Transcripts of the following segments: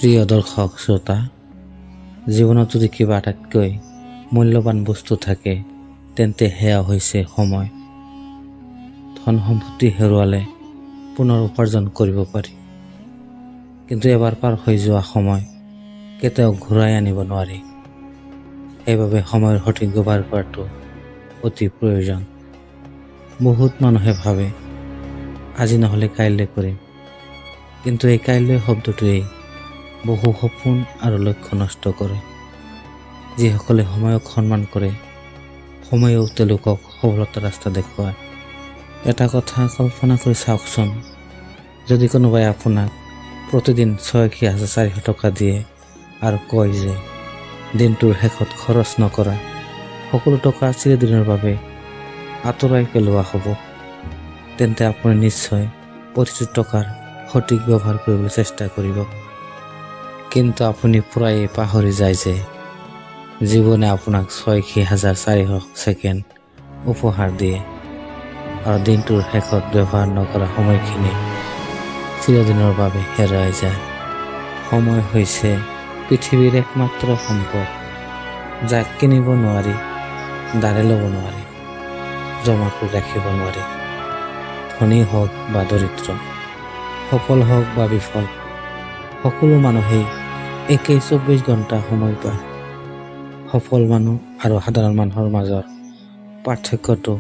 প্ৰিয় দৰ্শক শ্ৰোতা, জীৱনত যদি কিবা আটাইতকৈ মূল্যৱান বস্তু থাকে তেন্তে সেয়া হৈছে সময়। ধন সম্পত্তি হেৰুৱালে পুনৰ উপাৰ্জন কৰিব পাৰি, কিন্তু এবাৰ পাৰ হৈ যোৱা সময় কেতিয়াও ঘূৰাই আনিব নোৱাৰি। সেইবাবে সময়ৰ সঠিক ব্যৱহাৰ কৰাটো অতি প্ৰয়োজন। বহুত মানুহে ভাবে আজি নহ'লে কাইলৈ কৰিম, কিন্তু এই কাইলৈ শব্দটোৱেই বহু সপোন আৰু লক্ষ্য নষ্ট কৰে। যিসকলে সময়ক সন্মান কৰে, সময়েও তেওঁলোকক সফলতাৰ ৰাস্তা দেখুৱায়। এটা কথা কল্পনা কৰি চাওকচোন, যদি কোনোবাই আপোনাক প্ৰতিদিন 86,400 টকা দিয়ে আৰু কয় যে দিনটোৰ শেষত খৰচ নকৰা সকলো টকা চিৰদিনৰ বাবে আঁতৰাই পেলোৱা হ'ব, তেন্তে আপুনি নিশ্চয় প্ৰতিটো টকাৰ সঠিক ব্যৱহাৰ কৰিবলৈ চেষ্টা কৰিব। কিন্তু আপুনি প্ৰায়ে পাহৰি যায় যে জীৱনে আপোনাক 86,400 ছেকেণ্ড উপহাৰ দিয়ে আৰু দিনটোৰ শেষত ব্যৱহাৰ নকৰা সময়খিনি চিৰদিনৰ বাবে হেৰাই যায়। সময় হৈছে পৃথিৱীৰ একমাত্ৰ সম্পদ, যাক কিনিব নোৱাৰি, ধাৰে ল'ব নোৱাৰি, জমা কৰি ৰাখিব নোৱাৰি। ধনী হওক বা দৰিদ্ৰ, সফল হওক বা বিফল, সকলো মানুহেই একেই 24 ঘণ্টা সময় পায়। সফল মানুহ আৰু সাধাৰণ মানুহৰ মাজৰ পাৰ্থক্যটো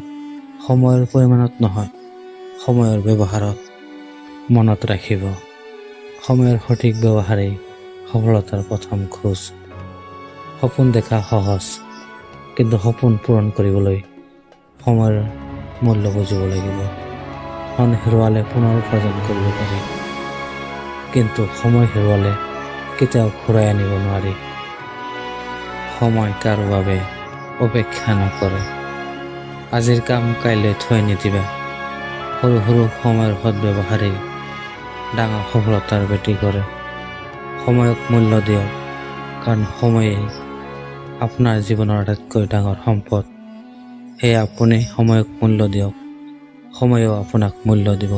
সময়ৰ পৰিমাণত নহয়, সময়ৰ ব্যৱহাৰত। মনত ৰাখিব, সময়ৰ সঠিক ব্যৱহাৰেই সফলতাৰ প্ৰথম খোজ। সপোন দেখা সহজ, কিন্তু সপোন পূৰণ কৰিবলৈ সময়ৰ মূল্য বুজিব লাগিব। ধন হেৰুৱালে পুনৰ উপাৰ্জন কৰিব পাৰি, কিন্তু সময় হেৰুৱালে কেতিয়াও ঘূৰাই আনিব নোৱাৰি। সময় কাৰো বাবে অপেক্ষা নকৰে। আজিৰ কাম কাইলৈ থৈ নিদিবা। সৰু সৰু সময়ৰ সদ্ব্যৱহাৰেই ডাঙৰ সফলতাৰ ভেটি কৰে। সময়ক মূল্য দিয়ক, কাৰণ সময়েই আপোনাৰ জীৱনৰ আটাইতকৈ ডাঙৰ সম্পদ। সেয়ে আপুনি সময়ক মূল্য দিয়ক, সময়েও আপোনাক মূল্য দিব।